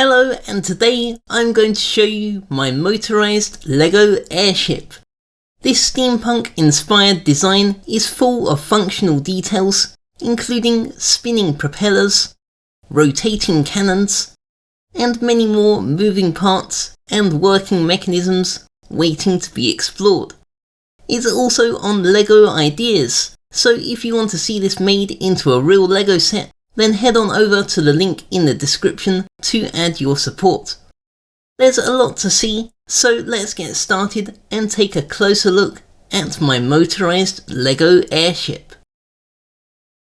Hello, and today I'm going to show you my motorized Lego Airship. This steampunk inspired design is full of functional details, including spinning propellers, rotating cannons, and many more moving parts and working mechanisms waiting to be explored. It's also on Lego Ideas, so if you want to see this made into a real Lego set, then head on over to the link in the description to add your support. There's a lot to see, so let's get started and take a closer look at my motorized Lego Airship.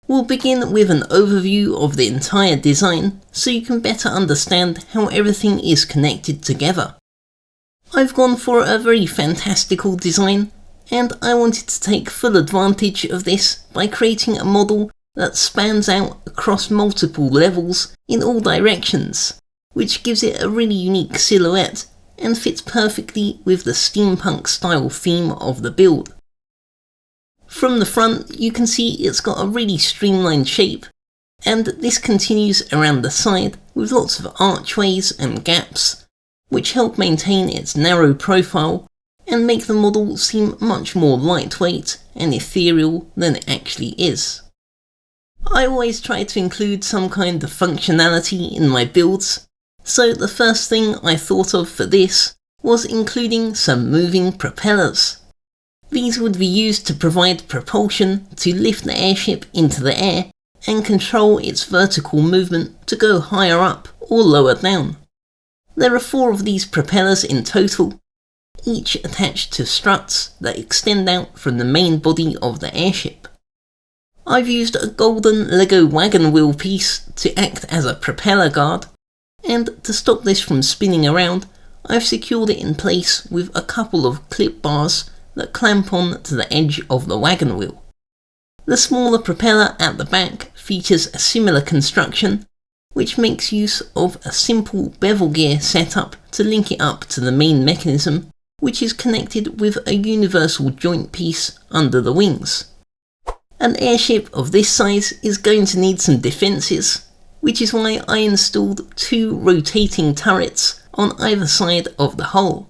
We'll begin with an overview of the entire design so you can better understand how everything is connected together. I've gone for a very fantastical design, and I wanted to take full advantage of this by creating a model that spans out across multiple levels in all directions, which gives it a really unique silhouette and fits perfectly with the steampunk style theme of the build. From the front you can see it's got a really streamlined shape, and this continues around the side with lots of archways and gaps, which help maintain its narrow profile and make the model seem much more lightweight and ethereal than it actually is. I always try to include some kind of functionality in my builds, so the first thing I thought of for this was including some moving propellers. These would be used to provide propulsion to lift the airship into the air and control its vertical movement to go higher up or lower down. There are 4 of these propellers in total, each attached to struts that extend out from the main body of the airship. I've used a golden Lego wagon wheel piece to act as a propeller guard, and to stop this from spinning around, I've secured it in place with a couple of clip bars that clamp on to the edge of the wagon wheel. The smaller propeller at the back features a similar construction, which makes use of a simple bevel gear setup to link it up to the main mechanism, which is connected with a universal joint piece under the wings. An airship of this size is going to need some defences, which is why I installed 2 rotating turrets on either side of the hull.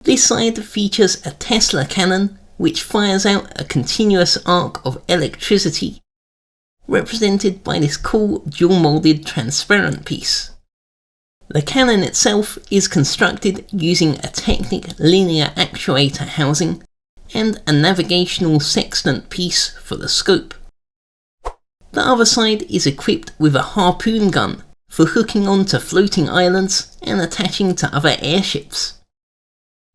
This side features a Tesla cannon, which fires out a continuous arc of electricity, represented by this cool dual-moulded transparent piece. The cannon itself is constructed using a Technic linear actuator housing and a navigational sextant piece for the scope. The other side is equipped with a harpoon gun for hooking onto floating islands and attaching to other airships.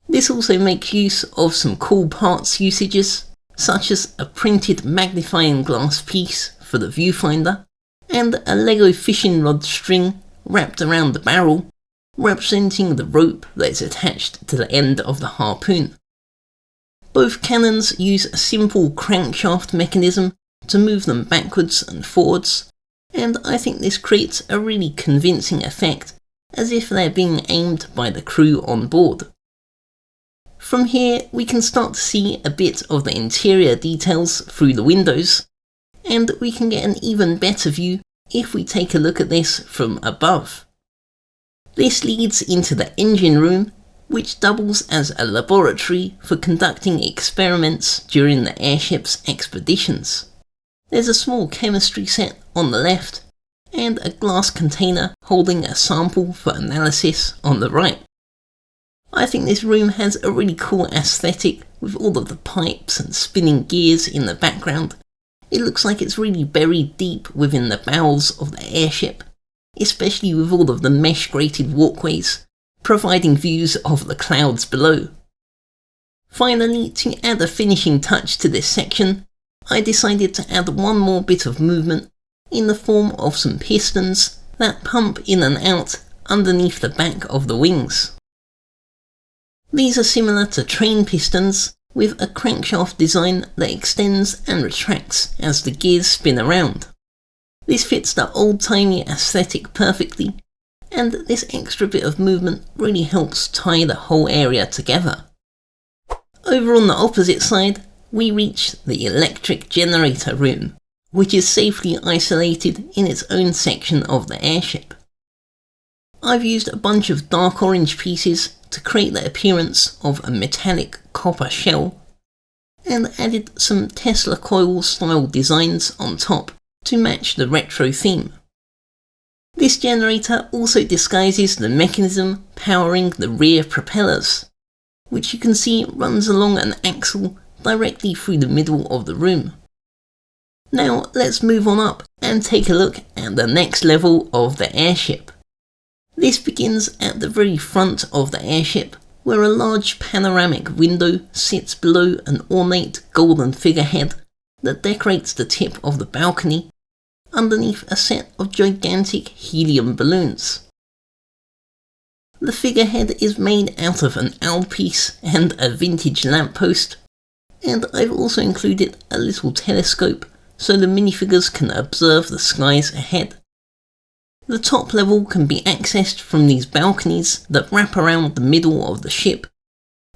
This also makes use of some cool parts usages, such as a printed magnifying glass piece for the viewfinder and a Lego fishing rod string wrapped around the barrel, representing the rope that is attached to the end of the harpoon. Both cannons use a simple crankshaft mechanism to move them backwards and forwards, and I think this creates a really convincing effect, as if they're being aimed by the crew on board. From here we can start to see a bit of the interior details through the windows, and we can get an even better view if we take a look at this from above. This leads into the engine room, which doubles as a laboratory for conducting experiments during the airship's expeditions. There's a small chemistry set on the left, and a glass container holding a sample for analysis on the right. I think this room has a really cool aesthetic with all of the pipes and spinning gears in the background. It looks like it's really buried deep within the bowels of the airship, especially with all of the mesh-grated walkways, providing views of the clouds below. Finally, to add a finishing touch to this section, I decided to add one more bit of movement in the form of some pistons that pump in and out underneath the back of the wings. These are similar to train pistons, with a crankshaft design that extends and retracts as the gears spin around. This fits the old-timey aesthetic perfectly, and this extra bit of movement really helps tie the whole area together. Over on the opposite side, we reach the electric generator room, which is safely isolated in its own section of the airship. I've used a bunch of dark orange pieces to create the appearance of a metallic copper shell, and added some Tesla coil style designs on top to match the retro theme. This generator also disguises the mechanism powering the rear propellers, which you can see runs along an axle directly through the middle of the room. Now let's move on up and take a look at the next level of the airship. This begins at the very front of the airship, where a large panoramic window sits below an ornate golden figurehead that decorates the tip of the balcony underneath a set of gigantic helium balloons. The figurehead is made out of an owl piece and a vintage lamppost, and I've also included a little telescope so the minifigures can observe the skies ahead. The top level can be accessed from these balconies that wrap around the middle of the ship,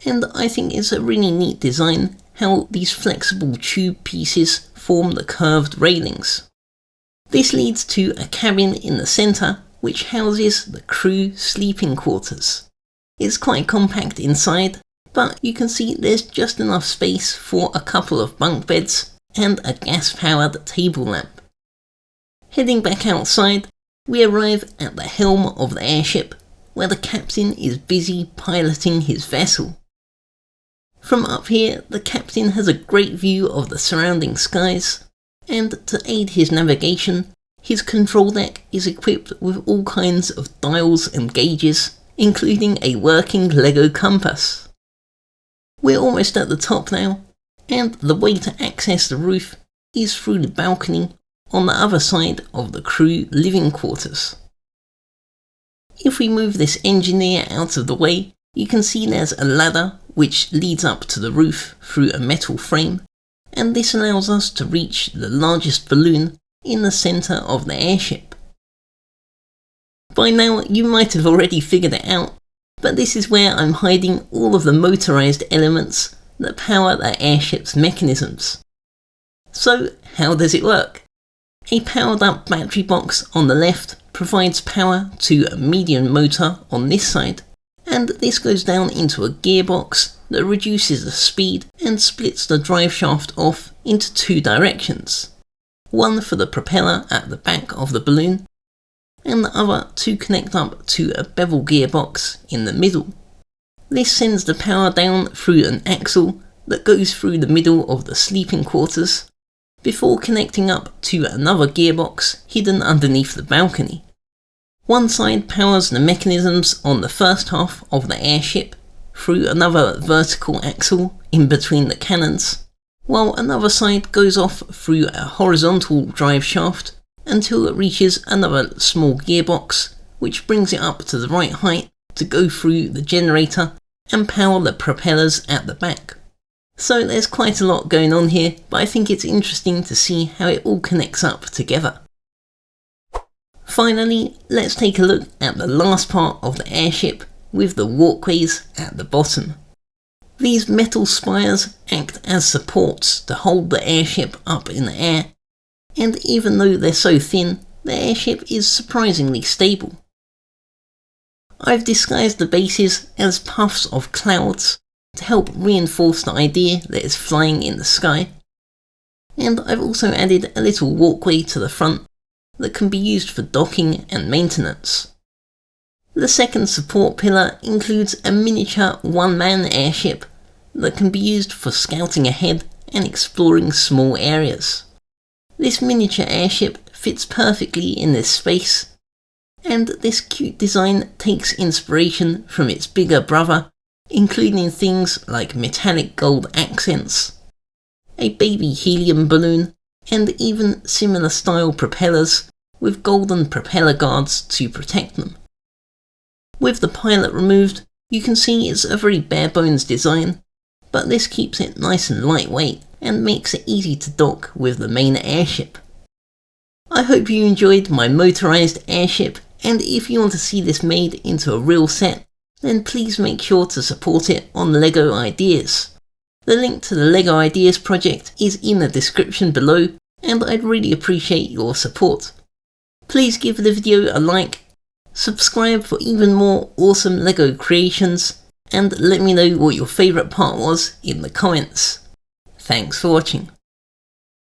and I think it's a really neat design how these flexible tube pieces form the curved railings. This leads to a cabin in the centre which houses the crew sleeping quarters. It's quite compact inside, but you can see there's just enough space for a couple of bunk beds and a gas-powered table lamp. Heading back outside, we arrive at the helm of the airship, where the captain is busy piloting his vessel. From up here, the captain has a great view of the surrounding skies, and to aid his navigation, his control deck is equipped with all kinds of dials and gauges, including a working Lego compass. We're almost at the top now, and the way to access the roof is through the balcony on the other side of the crew living quarters. If we move this engineer out of the way, you can see there's a ladder which leads up to the roof through a metal frame, and this allows us to reach the largest balloon in the centre of the airship. By now you might have already figured it out, but this is where I'm hiding all of the motorized elements that power the airship's mechanisms. So how does it work? A powered up battery box on the left provides power to a medium motor on this side, and this goes down into a gearbox that reduces the speed and splits the drive shaft off into two directions. One for the propeller at the back of the balloon, and the other to connect up to a bevel gearbox in the middle. This sends the power down through an axle that goes through the middle of the sleeping quarters, before connecting up to another gearbox hidden underneath the balcony. One side powers the mechanisms on the first half of the airship through another vertical axle in between the cannons, while another side goes off through a horizontal drive shaft until it reaches another small gearbox, which brings it up to the right height to go through the generator and power the propellers at the back. So there's quite a lot going on here, but I think it's interesting to see how it all connects up together. Finally, let's take a look at the last part of the airship with the walkways at the bottom. These metal spires act as supports to hold the airship up in the air, and even though they're so thin, the airship is surprisingly stable. I've disguised the bases as puffs of clouds to help reinforce the idea that it's flying in the sky, and I've also added a little walkway to the front that can be used for docking and maintenance. The second support pillar includes a miniature one-man airship that can be used for scouting ahead and exploring small areas. This miniature airship fits perfectly in this space, and this cute design takes inspiration from its bigger brother, including things like metallic gold accents, a baby helium balloon, and even similar style propellers with golden propeller guards to protect them. With the pilot removed, you can see it's a very bare bones design, but this keeps it nice and lightweight and makes it easy to dock with the main airship. I hope you enjoyed my motorized airship, and if you want to see this made into a real set, then please make sure to support it on LEGO Ideas. The link to the LEGO Ideas project is in the description below, and I'd really appreciate your support. Please give the video a like, Subscribe for even more awesome LEGO creations, and let me know what your favourite part was in the comments. Thanks for watching.